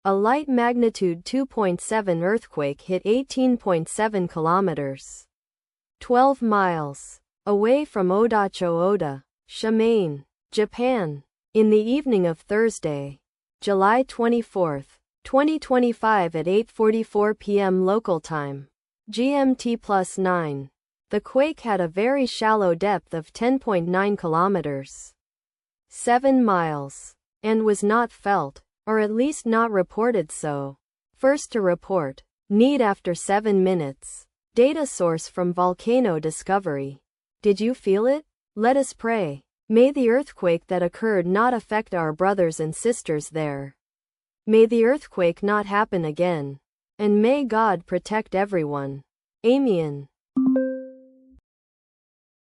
A light magnitude 2.7 earthquake hit 18.7 kilometers, 12 miles, away from Odacho-oda, Shimane, Japan, in the evening of Thursday, July 24, 2025 at 8:44 p.m. local time, GMT+9. The quake had a very shallow depth of 10.9 kilometers, 7 miles, and was not felt, or at least not reported so. First to report. Need after 7 minutes. Data source from Volcano Discovery. Did you feel it? Let us pray. May the earthquake that occurred not affect our brothers and sisters there. May the earthquake not happen again. And may God protect everyone. Amen.